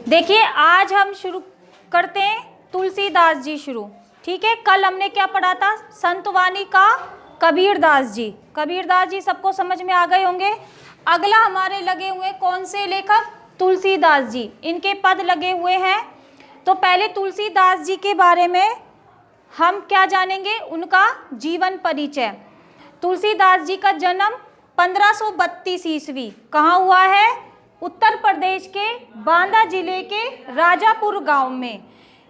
देखिए आज हम शुरू करते हैं तुलसीदास जी शुरू। ठीक है, कल हमने क्या पढ़ा था? संतवाणी का कबीरदास जी। कबीरदास जी सबको समझ में आ गए होंगे। अगला हमारे लगे हुए कौन से लेखक? तुलसीदास जी। इनके पद लगे हुए हैं। तो पहले तुलसीदास जी के बारे में हम क्या जानेंगे? उनका जीवन परिचय। तुलसीदास जी का जन्म 1532 ईस्वी कहाँ हुआ है? उत्तर प्रदेश के बांदा जिले के राजापुर गांव में।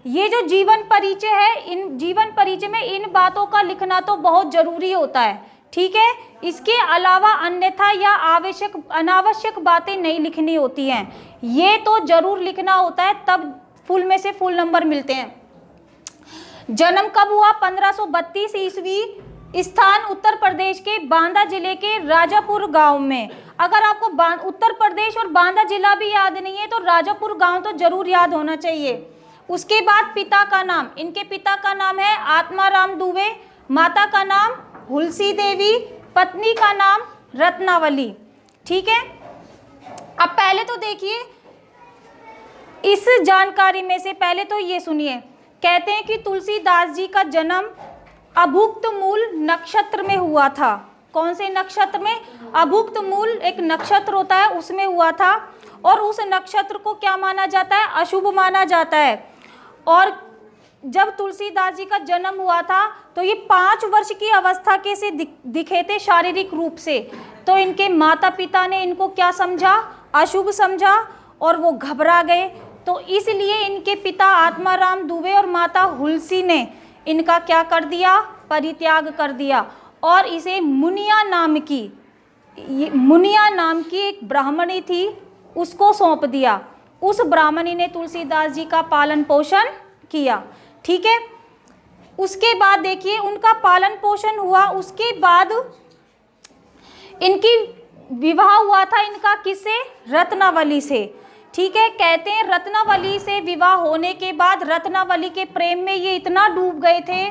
ये जो जीवन परिचय है, इन जीवन परिचय में इन बातों का लिखना तो बहुत जरूरी होता है। ठीक है, इसके अलावा अन्यथा या आवश्यक अनावश्यक बातें नहीं लिखनी होती हैं। ये तो जरूर लिखना होता है, तब फुल में से फुल नंबर मिलते हैं। जन्म कब हुआ? 1532 ईस्वी। स्थान उत्तर प्रदेश के बांदा जिले के राजापुर गांव में। अगर आपको उत्तर प्रदेश और बांदा जिला भी याद नहीं है तो राजापुर गांव तो जरूर याद होना चाहिए। उसके बाद पिता का नाम, इनके पिता का नाम है आत्माराम दुबे, माता का नाम हुलसी देवी, पत्नी का नाम रत्नावली। ठीक है, अब पहले तो देखिए इस जानकारी में से पहले तो ये सुनिए। कहते हैं कि तुलसीदास जी का जन्म अभुक्त मूल नक्षत्र में हुआ था। कौन से नक्षत्र में? अभुक्त मूल एक नक्षत्र होता है, उसमें हुआ था। और उस नक्षत्र को क्या माना जाता है? अशुभ माना जाता है। और जब तुलसीदास जी का जन्म हुआ था तो ये 5 वर्ष की अवस्था के से दिखे थे शारीरिक रूप से। तो इनके माता पिता ने इनको क्या समझा? अशुभ समझा और वो घबरा गए। तो इसलिए इनके पिता आत्माराम दुबे और माता हुलसी ने इनका क्या कर दिया? परित्याग कर दिया और इसे मुनिया नाम की एक ब्राह्मणी थी, उसको सौंप दिया। उस ब्राह्मणी ने तुलसीदास जी का पालन पोषण किया। ठीक है, उसके बाद देखिए उनका पालन पोषण हुआ। उसके बाद इनकी विवाह हुआ था इनका किससे? रत्नावली से। ठीक है, कहते हैं रत्नावली से विवाह होने के बाद रत्नावली के प्रेम में ये इतना डूब गए थे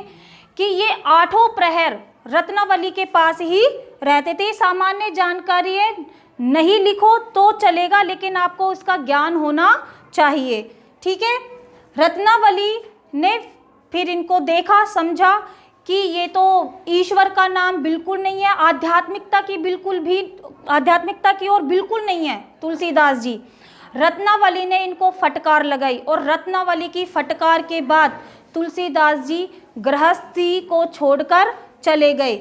कि ये 8 प्रहर रत्नावली के पास ही रहते थे। सामान्य जानकारी है, नहीं लिखो तो चलेगा, लेकिन आपको उसका ज्ञान होना चाहिए। ठीक है, रत्नावली ने फिर इनको देखा, समझा कि ये तो ईश्वर का नाम बिल्कुल नहीं है, आध्यात्मिकता की ओर बिल्कुल नहीं है तुलसीदास जी। रत्नावली ने इनको फटकार लगाई और रत्नावली की फटकार के बाद तुलसीदास जी गृहस्थी को छोड़कर चले गए।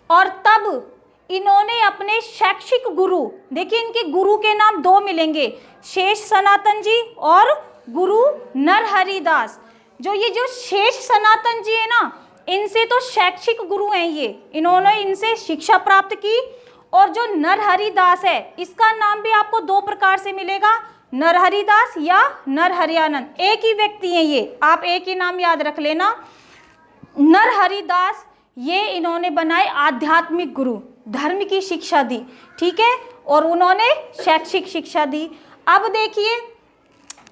और तब इन्होंने अपने शैक्षिक गुरु, देखिए इनके गुरु के नाम 2 मिलेंगे, शेष सनातन जी और गुरु नरहरिदास। जो शेष सनातन जी है ना, इनसे तो शैक्षिक गुरु हैं ये, इन्होंने इनसे शिक्षा प्राप्त की। और जो नरहरिदास है, इसका नाम भी आपको 2 प्रकार से मिलेगा, नरहरिदास या नरहरियानंद। एक ही व्यक्ति है ये, आप एक ही नाम याद रख लेना। नरहरिदास ये इन्होंने बनाए आध्यात्मिक गुरु, धर्म की शिक्षा दी। ठीक है, और उन्होंने शैक्षिक शिक्षा दी। अब देखिए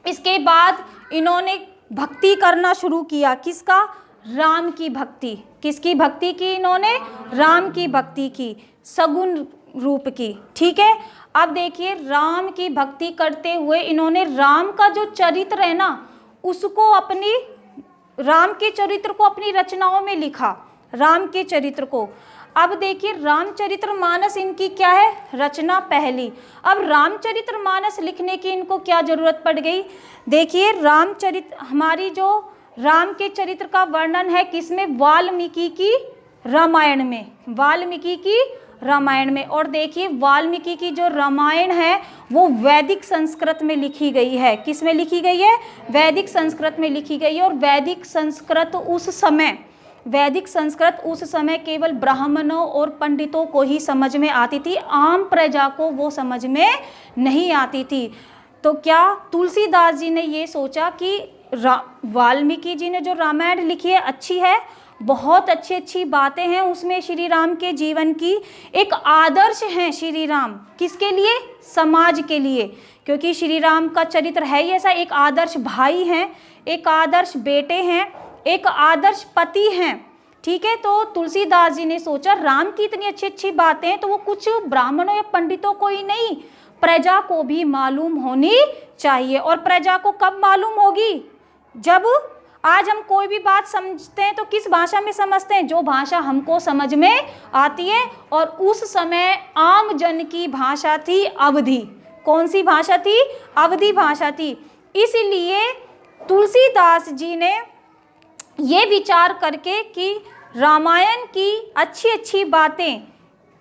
इसके बाद इन्होंने भक्ति करना शुरू किया। किसका? राम की भक्ति। किसकी भक्ति की इन्होंने? राम की भक्ति की, सगुण रूप की। ठीक है, अब देखिए राम की भक्ति करते हुए इन्होंने राम का जो चरित्र है ना, उसको राम के चरित्र को अपनी रचनाओं में लिखा, राम के चरित्र को। अब देखिए रामचरितमानस इनकी क्या है? रचना पहली। अब रामचरितमानस लिखने की इनको क्या जरूरत पड़ गई? देखिए हमारी जो राम के चरित्र का वर्णन है किसमें? वाल्मीकि की रामायण में, वाल्मीकि की रामायण में। और देखिए वाल्मीकि की जो रामायण है वो वैदिक संस्कृत में लिखी गई है। किस में लिखी गई है? वैदिक संस्कृत में लिखी गई है। और वैदिक संस्कृत उस समय केवल ब्राह्मणों और पंडितों को ही समझ में आती थी, आम प्रजा को वो समझ में नहीं आती थी। तो क्या तुलसीदास जी ने ये सोचा कि वाल्मीकि जी ने जो रामायण लिखी है अच्छी है, बहुत अच्छी बातें हैं उसमें, श्री राम के जीवन की एक आदर्श हैं श्री राम। किसके लिए? समाज के लिए, क्योंकि श्री राम का चरित्र है ही ऐसा। एक आदर्श भाई हैं, एक आदर्श बेटे हैं, एक आदर्श पति हैं। ठीक है, तो तुलसीदास जी ने सोचा राम की इतनी अच्छी बातें हैं तो वो कुछ ब्राह्मणों या पंडितों को ही नहीं, प्रजा को भी मालूम होनी चाहिए। और प्रजा को कब मालूम होगी? जब आज हम कोई भी बात समझते हैं तो किस भाषा में समझते हैं? जो भाषा हमको समझ में आती है। और उस समय आम जन की भाषा थी अवधी। कौन सी भाषा थी? अवधी भाषा थी। इसलिए तुलसीदास जी ने ये विचार करके कि रामायण की अच्छी अच्छी बातें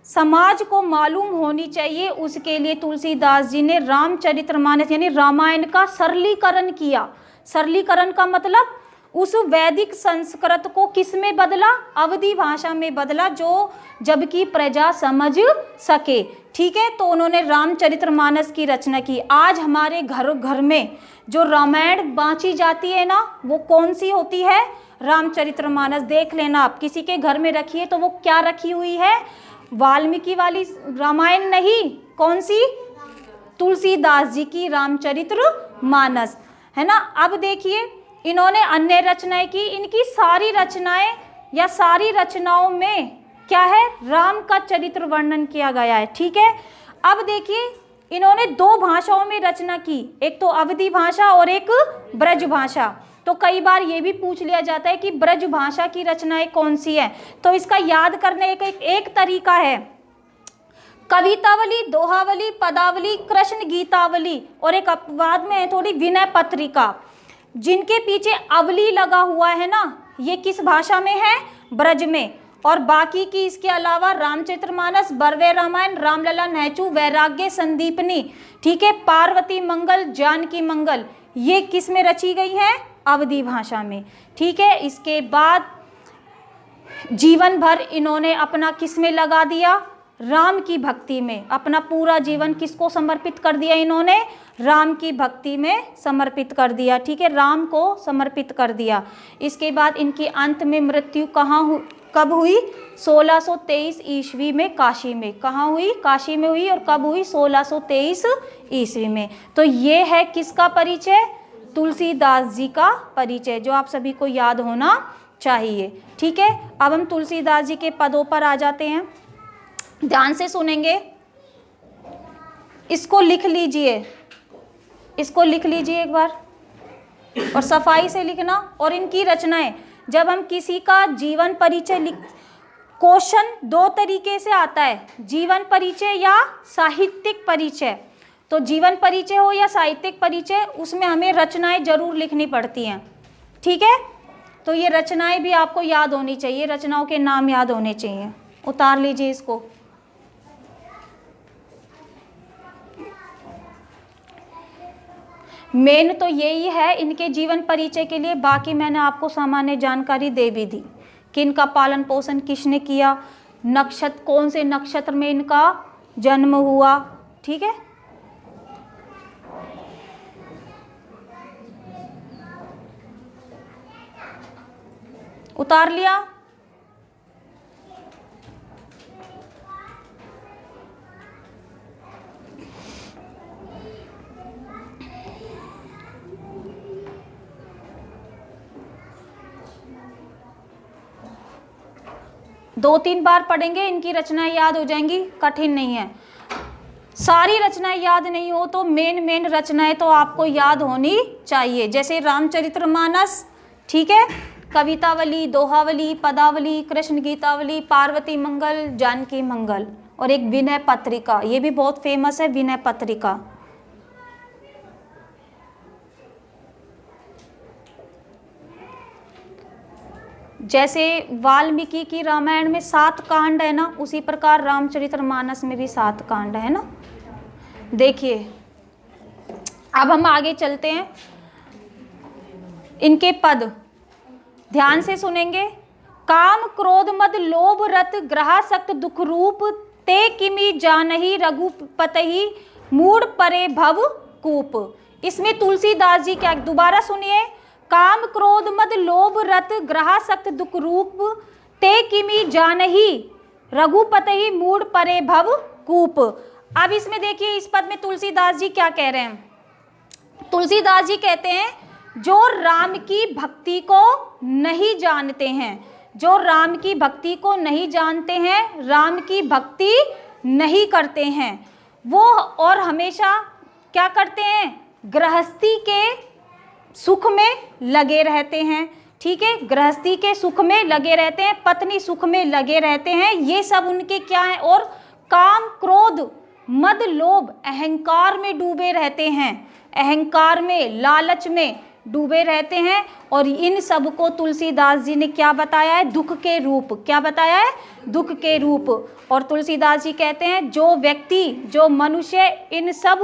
समाज को मालूम होनी चाहिए, उसके लिए तुलसीदास जी ने रामचरितमानस यानी रामायण का सरलीकरण किया। सरलीकरण का मतलब उस वैदिक संस्कृत को किस में बदला? अवधी भाषा में बदला, जो जबकि प्रजा समझ सके। ठीक है, तो उन्होंने रामचरितमानस की रचना की। आज हमारे घर घर में जो रामायण बाँची जाती है ना, वो कौन सी होती है? रामचरितमानस। देख लेना आप, किसी के घर में रखिए तो वो क्या रखी हुई है? वाल्मीकि वाली रामायण नहीं, कौन सी? तुलसीदास जी की रामचरितमानस, है ना। अब देखिए इन्होंने अन्य रचनाएं की। इनकी सारी रचनाएं या सारी रचनाओं में क्या है? राम का चरित्र वर्णन किया गया है। ठीक है, अब देखिए इन्होंने दो भाषाओं में रचना की, एक तो अवधी भाषा और एक ब्रज भाषा। तो कई बार ये भी पूछ लिया जाता है कि ब्रज भाषा की रचनाएं कौन सी है, तो इसका याद करने का एक तरीका है कवितावली, दोहावली, पदावली, कृष्ण गीतावली, और एक अपवाद में है थोड़ी विनय पत्रिका। जिनके पीछे अवली लगा हुआ है ना, ये किस भाषा में है? ब्रज में। और बाकी की इसके अलावा रामचरितमानस, बरवे रामायण, रामलला, नैचू, वैराग्य संदीपनी, ठीक है, पार्वती मंगल, जानकी मंगल, ये किस में रची गई है? अवधी भाषा में। ठीक है, इसके बाद जीवन भर इन्होंने अपना किस में लगा दिया? राम की भक्ति में। अपना पूरा जीवन किसको समर्पित कर दिया इन्होंने? राम की भक्ति में समर्पित कर दिया। ठीक है, राम को समर्पित कर दिया। इसके बाद इनकी अंत में मृत्यु कब हुई? 1623 ईस्वी में काशी में। कहाँ हुई? काशी में हुई। और कब हुई? 1623 ईस्वी में। तो ये है किसका परिचय? तुलसीदास जी का परिचय, जो आप सभी को याद होना चाहिए। ठीक है, अब हम तुलसीदास जी के पदों पर आ जाते हैं। ध्यान से सुनेंगे, इसको लिख लीजिए, इसको लिख लीजिए एक बार, और सफाई से लिखना। और इनकी रचनाएं, जब हम किसी का जीवन परिचय क्वेश्चन दो तरीके से आता है, जीवन परिचय या साहित्यिक परिचय। तो जीवन परिचय हो या साहित्यिक परिचय, उसमें हमें रचनाएं जरूर लिखनी पड़ती हैं। ठीक है, तो ये रचनाएं भी आपको याद होनी चाहिए, रचनाओं के नाम याद होने चाहिए। उतार लीजिए इसको। मेन तो यही है इनके जीवन परिचय के लिए। बाकी मैंने आपको सामान्य जानकारी दे भी दी कि इनका पालन पोषण किसने किया, नक्षत्र कौन से नक्षत्र में इनका जन्म हुआ। ठीक है, उतार लिया। दो तीन बार पढ़ेंगे, इनकी रचनाएं याद हो जाएंगी, कठिन नहीं है। सारी रचनाएं याद नहीं हो तो मेन रचनाएं तो आपको याद होनी चाहिए, जैसे रामचरितमानस, ठीक है, कवितावली, दोहावली, पदावली, कृष्ण गीतावली, पार्वती मंगल, जानकी मंगल, और एक विनय पत्रिका, ये भी बहुत फेमस है, विनय पत्रिका। जैसे वाल्मीकि की रामायण में 7 कांड है ना, उसी प्रकार रामचरितमानस में भी 7 कांड है ना। देखिए अब हम आगे चलते हैं, इनके पद ध्यान से सुनेंगे। काम क्रोध मद लोभ रत ग्रहासक्त दुख रूप, ते किमी जानही रघुपतहि मूढ़ परे भव कूप। इसमें तुलसीदास जी क्या, दोबारा सुनिए, काम क्रोध मद लोभ रत ग्रहासक्त दुख रूप, ते किमी जानही रघुपतहि मूढ़ परे भव कूप। अब इसमें देखिए, इस पद में तुलसीदास जी क्या कह रहे हैं। तुलसीदास जी कहते हैं जो राम की भक्ति को नहीं जानते हैं, जो राम की भक्ति को नहीं जानते हैं, राम की भक्ति नहीं करते हैं, वो और हमेशा क्या करते हैं, गृहस्थी के सुख में लगे रहते हैं, ठीक है, गृहस्थी के सुख में लगे रहते हैं, पत्नी सुख में लगे रहते हैं, ये सब उनके क्या है, और काम क्रोध मद लोभ अहंकार में डूबे रहते हैं, अहंकार में लालच में डूबे रहते हैं। और इन सब को तुलसीदास जी ने क्या बताया है, दुख के रूप, क्या बताया है, दुख के रूप। और तुलसीदास जी कहते हैं जो व्यक्ति, जो मनुष्य इन सब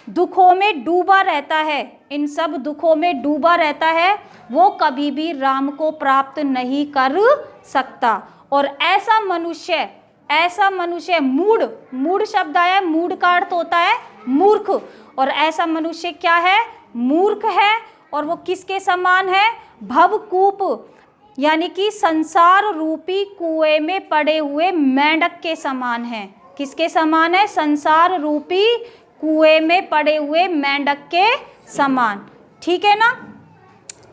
दुखों में डूबा रहता है, इन सब दुखों में डूबा रहता है, वो कभी भी राम को प्राप्त नहीं कर सकता। और ऐसा मनुष्य मूढ़, मूढ़ शब्द आया है, मूढ़ का अर्थ होता है मूर्ख, और ऐसा मनुष्य क्या है, मूर्ख है। और वो किसके समान है, भवकूप यानी कि संसार रूपी कुएं में पड़े हुए मेंढक के समान है। किसके समान है, संसार रूपी कुएं में पड़े हुए मेंढक के समान, ठीक है ना।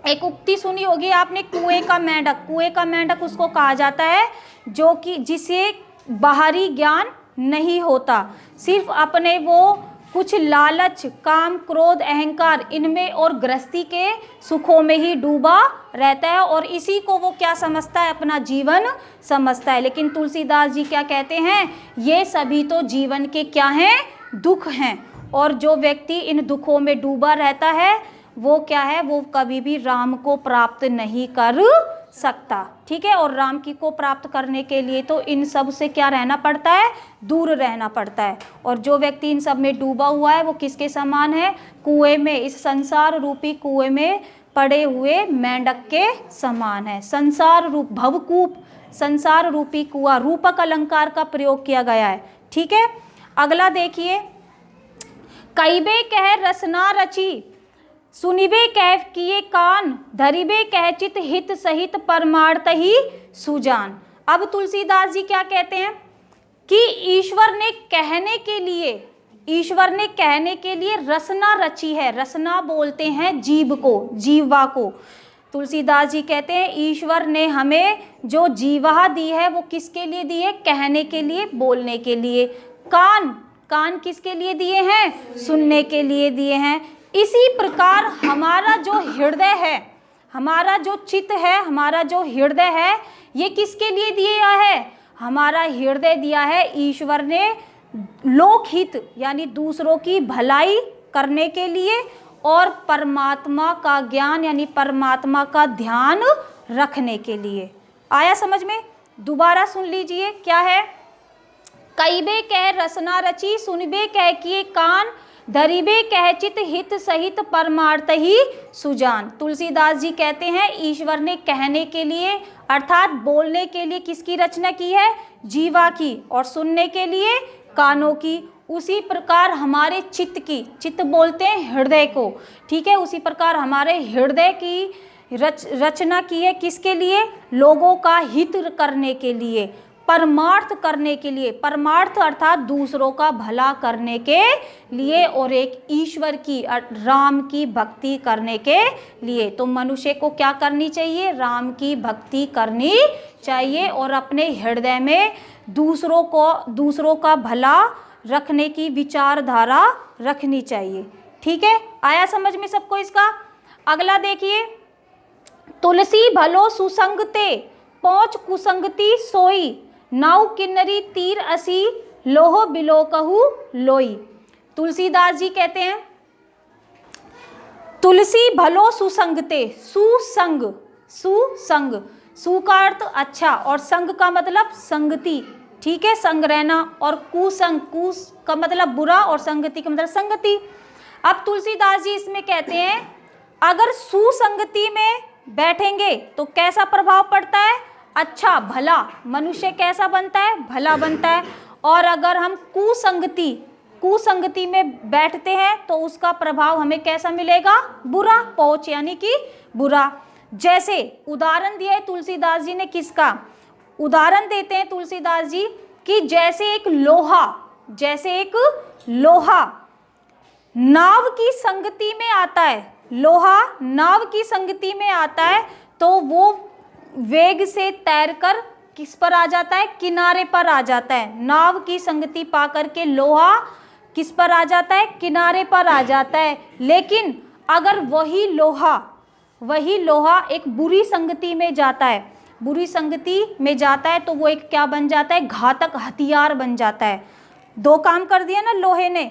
एक उक्ति सुनी होगी आपने, कुएं का मेंढक, कुएं का मेंढक उसको कहा जाता है जो कि जिसे बाहरी ज्ञान नहीं होता, सिर्फ अपने वो कुछ लालच, काम, क्रोध, अहंकार इनमें और गृहस्थी के सुखों में ही डूबा रहता है, और इसी को वो क्या समझता है, अपना जीवन समझता है। लेकिन तुलसीदास जी क्या कहते हैं, ये सभी तो जीवन के क्या हैं, दुख हैं, और जो व्यक्ति इन दुखों में डूबा रहता है वो क्या है, वो कभी भी राम को प्राप्त नहीं कर सकता, ठीक है। और राम की को प्राप्त करने के लिए तो इन सब से क्या रहना पड़ता है, दूर रहना पड़ता है। और जो व्यक्ति इन सब में डूबा हुआ है वो किसके समान है, कुएं में, इस संसार रूपी कुएं में पड़े हुए मेंढक के समान है। संसार रूप, भवकूप, संसार रूपी कुआं, रूपक अलंकार का प्रयोग किया गया है, ठीक है। अगला देखिए, कईबे कह रसना रची, सुनिबे कह किए कान, धरिबे कह चित हित सहित परमार्थ ही सुजान। अब तुलसीदास जी क्या कहते हैं कि ईश्वर ने कहने के लिए रसना रची है। रसना बोलते हैं जीव को, जीवा को। तुलसीदास जी कहते हैं ईश्वर ने हमें जो जीवा दी है वो किसके लिए दी है, कहने के लिए, बोलने के लिए। कान, कान किसके लिए दिए हैं, सुनने के लिए दिए हैं। इसी प्रकार हमारा जो हृदय है, हमारा जो चित्त है, हमारा जो हृदय है, ये किसके लिए दिया है, हमारा हृदय दिया है ईश्वर ने लोकहित यानी दूसरों की भलाई करने के लिए, और परमात्मा का ज्ञान यानी परमात्मा का ध्यान रखने के लिए। आया समझ में, दोबारा सुन लीजिए क्या है, कईबे कह रसना रची, सुनबे कह किए कान, धरिबे कह चित हित सहित परमार्थ ही सुजान। तुलसीदास जी कहते हैं ईश्वर ने कहने के लिए अर्थात बोलने के लिए किसकी रचना की है, जीवा की, और सुनने के लिए कानों की। उसी प्रकार हमारे चित्त की, चित्त बोलते हैं हृदय को, ठीक है, उसी प्रकार हमारे हृदय की रचना की है किसके लिए, लोगों का हित करने के लिए, परमार्थ करने के लिए। परमार्थ अर्थात दूसरों का भला करने के लिए, और एक ईश्वर की, राम की भक्ति करने के लिए। तो मनुष्य को क्या करनी चाहिए, राम की भक्ति करनी चाहिए, और अपने हृदय में दूसरों का भला रखने की विचारधारा रखनी चाहिए, ठीक है। आया समझ में सबको इसका। अगला देखिए, तुलसी भलो सुसंगते, पहुँच कुसंगति सोई, नाउ किन्नरी तीर असी, लोहो बिलो कहू लोई। तुलसीदास जी कहते हैं तुलसी भलो सुसंगते, सुसंग, सुसंग, सु का अर्थ अच्छा और संग का मतलब संगति, ठीक है, संग रहना, और कुसंग, कुस का मतलब बुरा और संगति का मतलब संगति। अब तुलसीदास जी इसमें कहते हैं अगर सुसंगति में बैठेंगे तो कैसा प्रभाव पड़ता है, अच्छा भला, मनुष्य कैसा बनता है, भला बनता है। और अगर हम कुसंगति में बैठते हैं तो उसका प्रभाव हमें कैसा मिलेगा, बुरा, पहुंच यानी कि बुरा। जैसे उदाहरण दिया है तुलसीदास जी ने, किसका उदाहरण देते हैं तुलसीदास जी कि जैसे एक लोहा नाव की संगति में आता है, लोहा नाव की संगति में आता है तो वो वेग से तैरकर किस पर आ जाता है, किनारे पर आ जाता है। नाव की संगति पाकर के लोहा किस पर आ जाता है, किनारे पर आ जाता है। लेकिन अगर वही लोहा एक बुरी संगति में जाता है, बुरी संगति में जाता है तो वो एक क्या बन जाता है, घातक हथियार बन जाता है। दो काम कर दिया ना लोहे ने।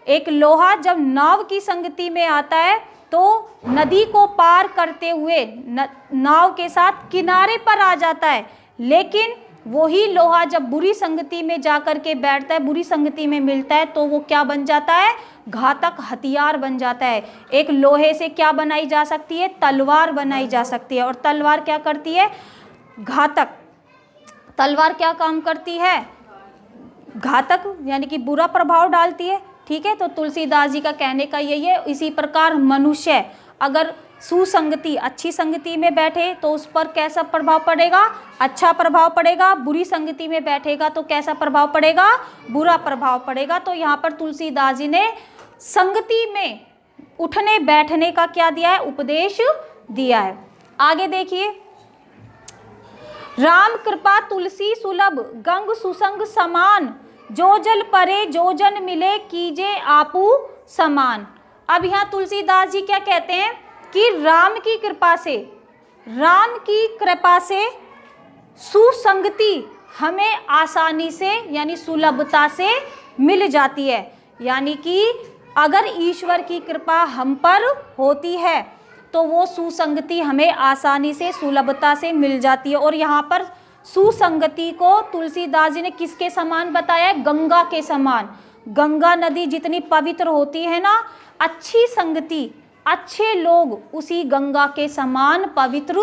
एक लोहा जब नाव की संगति में आता है तो नदी को पार करते हुए नाव के साथ किनारे पर आ जाता है, लेकिन वही लोहा जब बुरी संगति में जाकर के बैठता है, बुरी संगति में मिलता है तो वो क्या बन जाता है, घातक हथियार बन जाता है। एक लोहे से क्या बनाई जा सकती है, तलवार बनाई जा सकती है। और तलवार क्या करती है, घातक। तलवार क्या काम करती है, घातक यानी कि बुरा प्रभाव डालती है। ठीक है, तो तुलसीदास जी का कहने का यही है। इसी प्रकार मनुष्य अगर सुसंगति, अच्छी संगति में बैठे तो उस पर कैसा प्रभाव पड़ेगा, अच्छा प्रभाव पड़ेगा। बुरी संगति में बैठेगा तो कैसा प्रभाव पड़ेगा, बुरा प्रभाव पड़ेगा। तो यहाँ पर तुलसीदास जी ने संगति में उठने बैठने का क्या दिया है, उपदेश दिया है। आगे देखिए, राम कृपा तुलसी सुलभ गंग सुसंग समान, जो जल परे जो जन मिले कीजे आपू समान। अब यहाँ तुलसीदास जी क्या कहते हैं कि राम की कृपा से सुसंगति हमें आसानी से यानी सुलभता से मिल जाती है। यानी कि अगर ईश्वर की कृपा हम पर होती है तो वो सुसंगति हमें आसानी से सुलभता से मिल जाती है। और यहाँ पर सुसंगति को तुलसीदास जी ने किसके समान बताया है, गंगा के समान। गंगा नदी जितनी पवित्र होती है ना, अच्छी संगति, अच्छे लोग उसी गंगा के समान पवित्र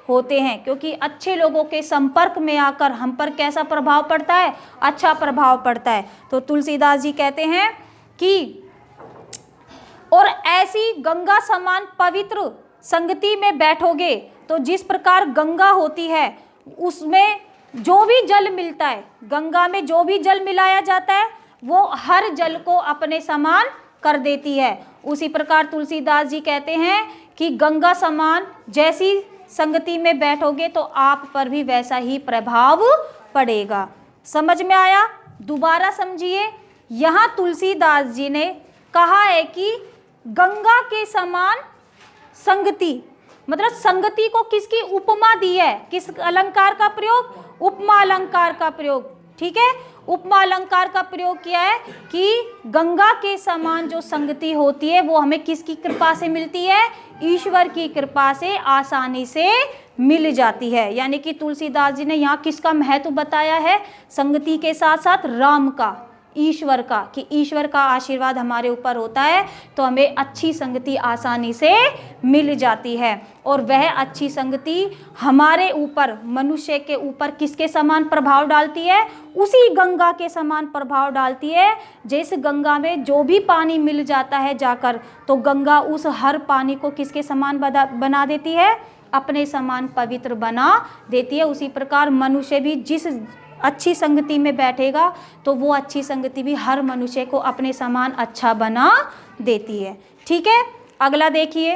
होते हैं, क्योंकि अच्छे लोगों के संपर्क में आकर हम पर कैसा प्रभाव पड़ता है, अच्छा प्रभाव पड़ता है। तो तुलसीदास जी कहते हैं कि और ऐसी गंगा समान पवित्र संगति में बैठोगे तो जिस प्रकार गंगा होती है उसमें जो भी जल मिलता है, गंगा में जो भी जल मिलाया जाता है वो हर जल को अपने समान कर देती है। उसी प्रकार तुलसीदास जी कहते हैं कि गंगा समान जैसी संगति में बैठोगे तो आप पर भी वैसा ही प्रभाव पड़ेगा। समझ में आया? दोबारा समझिए, यहाँ तुलसीदास जी ने कहा है कि गंगा के समान संगति, मतलब संगति को किसकी उपमा दी है, किस अलंकार का प्रयोग, उपमा अलंकार का प्रयोग। ठीक है, उपमा अलंकार का प्रयोग किया है कि गंगा के समान जो संगति होती है वो हमें किसकी कृपा से मिलती है, ईश्वर की कृपा से आसानी से मिल जाती है। यानी कि तुलसीदास जी ने यहाँ किसका महत्व बताया है, संगति के साथ साथ राम का, ईश्वर का, कि ईश्वर का आशीर्वाद हमारे ऊपर होता है तो हमें अच्छी संगति आसानी से मिल जाती है। और वह अच्छी संगति हमारे ऊपर, मनुष्य के ऊपर किसके समान प्रभाव डालती है, उसी गंगा के समान प्रभाव डालती है। जैसे गंगा में जो भी पानी मिल जाता है जाकर तो गंगा उस हर पानी को किसके समान बना देती है, अपने समान पवित्र बना देती है। उसी प्रकार मनुष्य भी जिस अच्छी संगति में बैठेगा तो वो अच्छी संगति भी हर मनुष्य को अपने समान अच्छा बना देती है। ठीक है, अगला देखिए,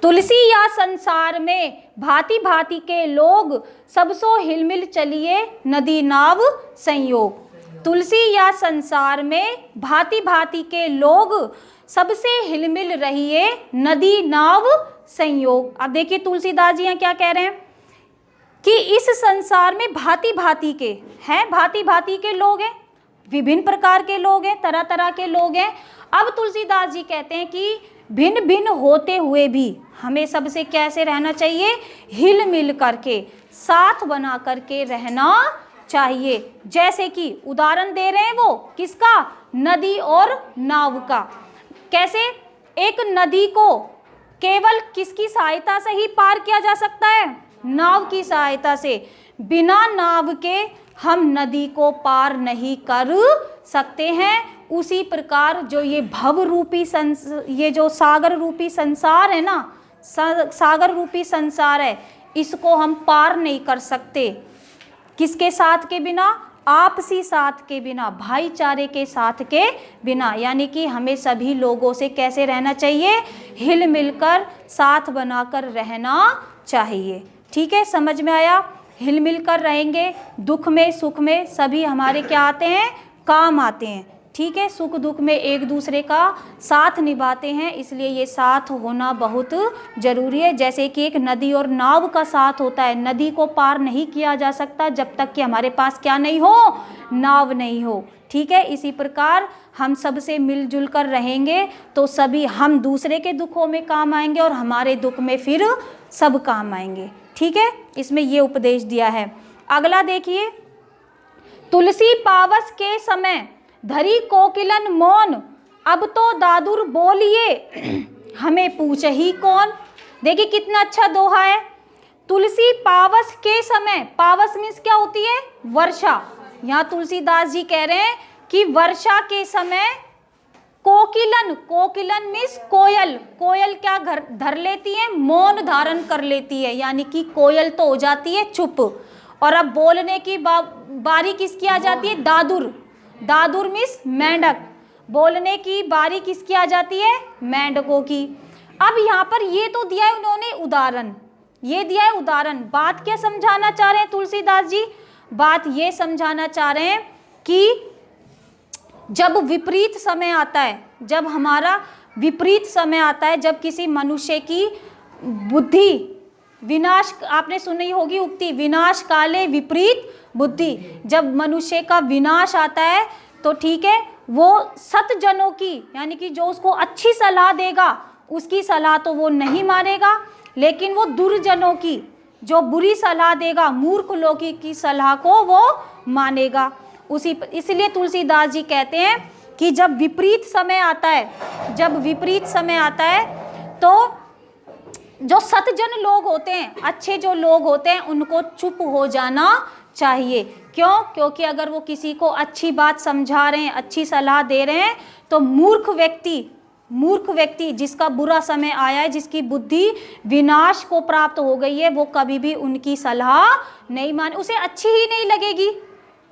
तुलसी या संसार में भांति भांति के लोग, सबसो हिलमिल चलिए नदी नाव संयोग। तुलसी या संसार में भांति भांति के लोग, सबसे हिलमिल रहिए नदी नाव संयोग। अब देखिए तुलसीदास जी यहाँ क्या कह रहे हैं कि इस संसार में भांति भांति के हैं, भांति भांति के लोग हैं, विभिन्न प्रकार के लोग हैं, तरह तरह के लोग हैं। अब तुलसीदास जी कहते हैं कि भिन्न भिन्न होते हुए भी हमें सबसे कैसे रहना चाहिए, हिल मिल करके, साथ बना करके रहना चाहिए। जैसे कि उदाहरण दे रहे हैं वो किसका, नदी और नाव का। कैसे, एक नदी को केवल किसकी सहायता से ही पार किया जा सकता है, नाव की सहायता से। बिना नाव के हम नदी को पार नहीं कर सकते हैं। उसी प्रकार जो ये भव रूपी ये जो सागर रूपी संसार है ना, सागर रूपी संसार है, इसको हम पार नहीं कर सकते। किसके साथ के बिना, आपसी साथ के बिना, भाईचारे के साथ के बिना। यानी कि हमें सभी लोगों से कैसे रहना चाहिए, हिल मिलकर साथ बनाकर रहना चाहिए। ठीक है, समझ में आया? हिल मिल कर रहेंगे, दुख में सुख में सभी हमारे क्या आते हैं, काम आते हैं। ठीक है, सुख दुख में एक दूसरे का साथ निभाते हैं, इसलिए ये साथ होना बहुत ज़रूरी है। जैसे कि एक नदी और नाव का साथ होता है, नदी को पार नहीं किया जा सकता जब तक कि हमारे पास क्या नहीं हो, नाव नहीं हो। ठीक है, इसी प्रकार हम सबसे मिलजुल कर रहेंगे तो सभी हम दूसरे के दुखों में काम आएंगे और हमारे दुख में फिर सब काम आएंगे। ठीक है, इसमें ये उपदेश दिया है। अगला देखिए, तुलसी पावस के समय धरी कोकिलन मौन, अब तो दादुर बोलिए हमें पूछ ही कौन। देखिए कितना अच्छा दोहा है। तुलसी पावस के समय, पावस मीन्स क्या होती है, वर्षा। यहाँ तुलसीदास जी कह रहे हैं कि वर्षा के समय कोकिलन, कोकिलन मीन्स कोयल, कोयल क्या धर लेती है, मौन धारण कर लेती है, यानी कि कोयल तो हो जाती है चुप। और अब बोलने की बारी किसकी आ जाती है, दादुर, दादुर मीन्स मेंढक, बोलने की बारी किसकी आ जाती है, मेंढकों की। अब यहाँ पर ये तो दिया है उन्होंने उदाहरण, ये दिया है उदाहरण। बात क्या समझाना चाह रहे हैं तुलसीदास जी, बात ये समझाना चाह रहे हैं कि जब विपरीत समय आता है, जब हमारा विपरीत समय आता है, जब किसी मनुष्य की बुद्धि विनाश, आपने सुनी होगी उक्ति, विनाश काले विपरीत बुद्धि, जब मनुष्य का विनाश आता है तो ठीक है, वो सतजनों की, यानी कि जो उसको अच्छी सलाह देगा उसकी सलाह तो वो नहीं मानेगा, लेकिन वो दुर्जनों की, जो बुरी सलाह देगा, मूर्ख लोगों की सलाह को वो मानेगा। इसलिए तुलसीदास जी कहते हैं कि जब विपरीत समय आता है, जब विपरीत समय आता है तो जो सतजन लोग होते हैं, अच्छे जो लोग होते हैं, उनको चुप हो जाना चाहिए। क्यों? क्योंकि अगर वो किसी को अच्छी बात समझा रहे हैं, अच्छी सलाह दे रहे हैं, तो मूर्ख व्यक्ति जिसका बुरा समय आया है, जिसकी बुद्धि विनाश को प्राप्त हो गई है, वो कभी भी उनकी सलाह नहीं माने, उसे अच्छी ही नहीं लगेगी,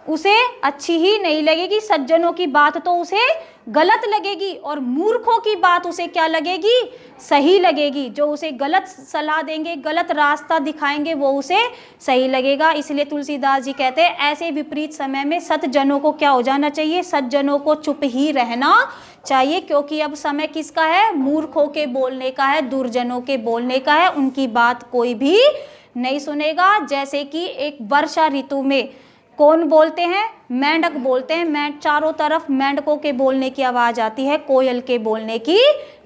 उसे अच्छी ही नहीं लगेगी। सज्जनों की बात तो उसे गलत लगेगी और मूर्खों की बात उसे क्या लगेगी, सही लगेगी। जो उसे गलत सलाह देंगे, गलत रास्ता दिखाएंगे, वो उसे सही लगेगा। इसलिए तुलसीदास जी कहते हैं ऐसे विपरीत समय में सतजनों को क्या हो जाना चाहिए, सज्जनों को चुप ही रहना चाहिए, क्योंकि अब समय किसका है, मूर्खों के बोलने का है, दुर्जनों के बोलने का है, उनकी बात कोई भी नहीं सुनेगा। जैसे कि एक वर्षा ऋतु में कौन बोलते हैं, मेंढक बोलते हैं, चारों तरफ मेंढकों के बोलने की आवाज़ आती है, कोयल के बोलने की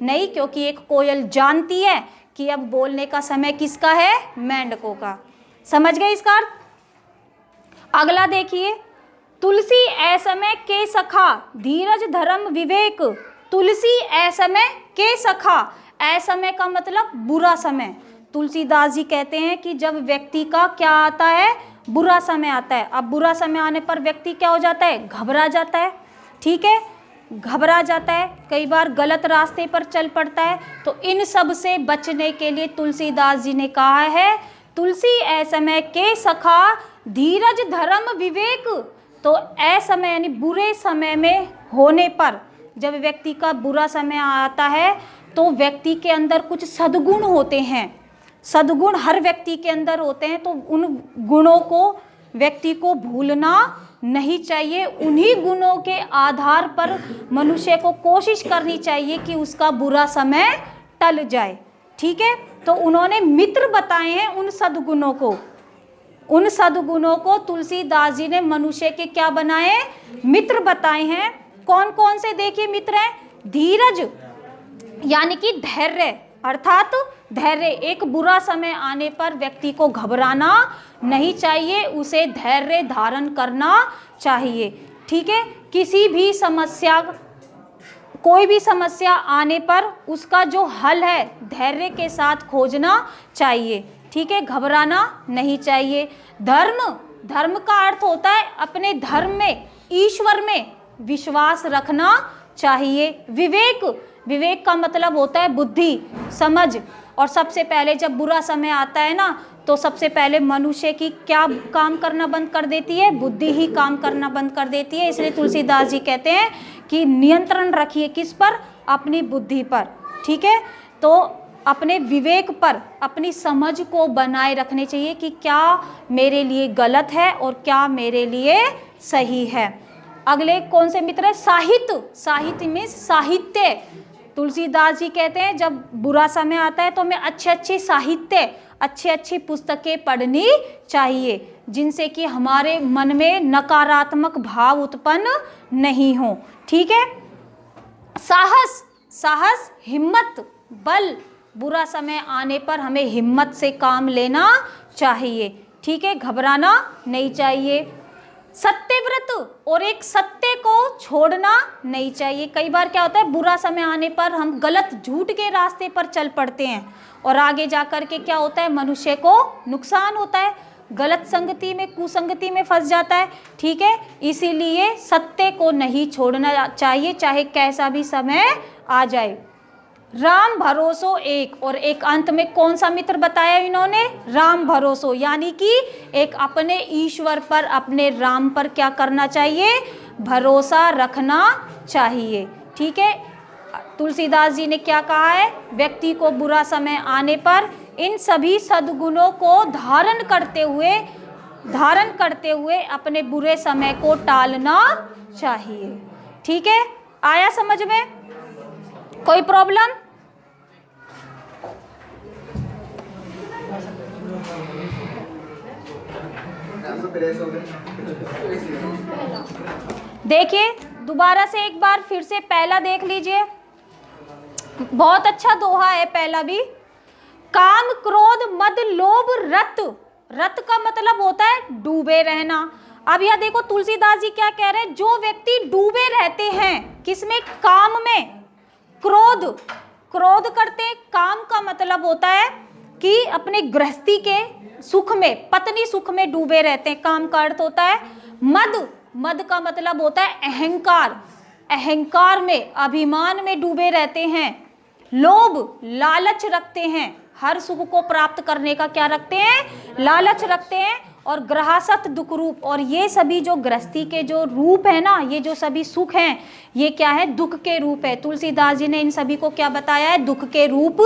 नहीं, क्योंकि एक कोयल जानती है कि अब बोलने का समय किसका है, मेंढकों का। समझ गए इसका अर्थ। अगला देखिए, तुलसी ऐसमय के सखा धीरज धर्म विवेक, तुलसी ऐसमय के सखा, ऐसमय का मतलब बुरा समय। तुलसीदास जी कहते हैं कि जब व्यक्ति का क्या आता है, बुरा समय आता है। अब बुरा समय आने पर व्यक्ति क्या हो जाता है, घबरा जाता है। ठीक है, घबरा जाता है, कई बार गलत रास्ते पर चल पड़ता है। तो इन सब से बचने के लिए तुलसीदास जी ने कहा है, तुलसी ऐसमय के सखा धीरज धर्म विवेक। तो असमय यानी बुरे समय में होने पर, जब व्यक्ति का बुरा समय आता है तो व्यक्ति के अंदर कुछ सद्गुण होते हैं, सद्गुण हर व्यक्ति के अंदर होते हैं, तो उन गुणों को व्यक्ति को भूलना नहीं चाहिए। उन्हीं गुणों के आधार पर मनुष्य को कोशिश करनी चाहिए कि उसका बुरा समय टल जाए। ठीक है, तो उन्होंने मित्र बताए हैं उन सद्गुणों को, उन सद्गुणों को तुलसीदास जी ने मनुष्य के क्या बनाए, मित्र बताए हैं। कौन कौन से देखिए मित्र हैं, धीरज यानी कि धैर्य, अर्थात धैर्य। एक बुरा समय आने पर व्यक्ति को घबराना नहीं चाहिए, उसे धैर्य धारण करना चाहिए। ठीक है, किसी भी समस्या, कोई भी समस्या आने पर उसका जो हल है धैर्य के साथ खोजना चाहिए। ठीक है, घबराना नहीं चाहिए। धर्म, धर्म का अर्थ होता है अपने धर्म में, ईश्वर में विश्वास रखना चाहिए। विवेक, विवेक का मतलब होता है बुद्धि, समझ। और सबसे पहले जब बुरा समय आता है ना, तो सबसे पहले मनुष्य की क्या काम करना बंद कर देती है, बुद्धि ही काम करना बंद कर देती है। इसलिए तुलसीदास जी कहते हैं कि नियंत्रण रखिए किस पर, अपनी बुद्धि पर। ठीक है, तो अपने विवेक पर, अपनी समझ को बनाए रखने चाहिए कि क्या मेरे लिए गलत है और क्या मेरे लिए सही है। अगले कौन से मित्र है? साहित्य। साहित्य में साहित्य। तुलसीदास जी कहते हैं जब बुरा समय आता है तो हमें अच्छे अच्छे साहित्य, अच्छी अच्छी पुस्तकें पढ़नी चाहिए जिनसे कि हमारे मन में नकारात्मक भाव उत्पन्न नहीं हो। ठीक है। साहस। साहस, हिम्मत, बल। बुरा समय आने पर हमें हिम्मत से काम लेना चाहिए। ठीक है, घबराना नहीं चाहिए। सत्यव्रत, और एक सत्य को छोड़ना नहीं चाहिए। कई बार क्या होता है, बुरा समय आने पर हम गलत झूठ के रास्ते पर चल पड़ते हैं और आगे जाकर के क्या होता है, मनुष्य को नुकसान होता है, गलत संगति में, कुसंगति में फंस जाता है। ठीक है, इसीलिए सत्य को नहीं छोड़ना चाहिए चाहे कैसा भी समय आ जाए। राम भरोसो एक, और एक अंत में कौन सा मित्र बताया इन्होंने? राम भरोसो, यानी कि एक अपने ईश्वर पर, अपने राम पर क्या करना चाहिए? भरोसा रखना चाहिए। ठीक है, तुलसीदास जी ने क्या कहा है? व्यक्ति को बुरा समय आने पर इन सभी सद्गुणों को धारण करते हुए अपने बुरे समय को टालना चाहिए। ठीक है, आया समझ में? कोई प्रॉब्लम? देखिए दोबारा से एक बार फिर से पहला देख लीजिए, बहुत अच्छा दोहा है पहला भी। काम क्रोध मद लोभ रत। रत का मतलब होता है डूबे रहना। अब यह देखो तुलसीदास जी क्या कह रहे हैं, जो व्यक्ति डूबे रहते हैं किसमें? काम में। क्रोध करते हैं। काम का मतलब होता है कि अपने गृहस्थी के सुख में, पत्नी सुख में डूबे रहते हैं, काम का अर्थ होता है मद का मतलब होता है अहंकार में, अभिमान में डूबे रहते हैं। लोभ, लालच रखते हैं, हर सुख को प्राप्त करने का क्या रखते हैं? लालच रखते हैं। और ग्रहासत दुख रूप, और ये सभी जो गृहस्थी के जो रूप है ना, ये जो सभी सुख हैं, ये क्या है? दुख के रूप है। तुलसीदास जी ने इन सभी को क्या बताया है? दुख के रूप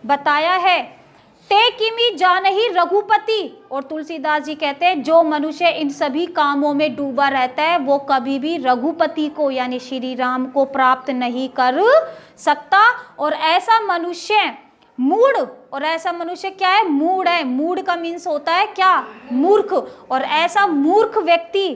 बताया है। ते किमी जानहि रघुपति, और तुलसीदास जी कहते हैं जो मनुष्य इन सभी कामों में डूबा रहता है वो कभी भी रघुपति को यानी श्री राम को प्राप्त नहीं कर सकता। और ऐसा मनुष्य मूढ़, और ऐसा मनुष्य क्या है? मूढ़ है। मूढ़ का मीन्स होता है क्या? मूर्ख। और ऐसा मूर्ख व्यक्ति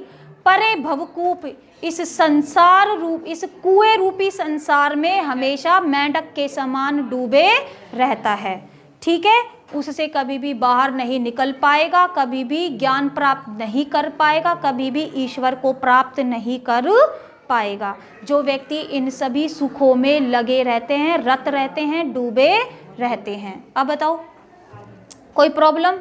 परे भवकूप, इस संसार रूप, इस कुएं रूपी संसार में हमेशा मेंढक के समान डूबे रहता है। ठीक है, उससे कभी भी बाहर नहीं निकल पाएगा, कभी भी ज्ञान प्राप्त नहीं कर पाएगा, कभी भी ईश्वर को प्राप्त नहीं कर पाएगा। जो व्यक्ति इन सभी सुखों में लगे रहते हैं, रत रहते हैं, डूबे रहते हैं। अब बताओ कोई प्रॉब्लम?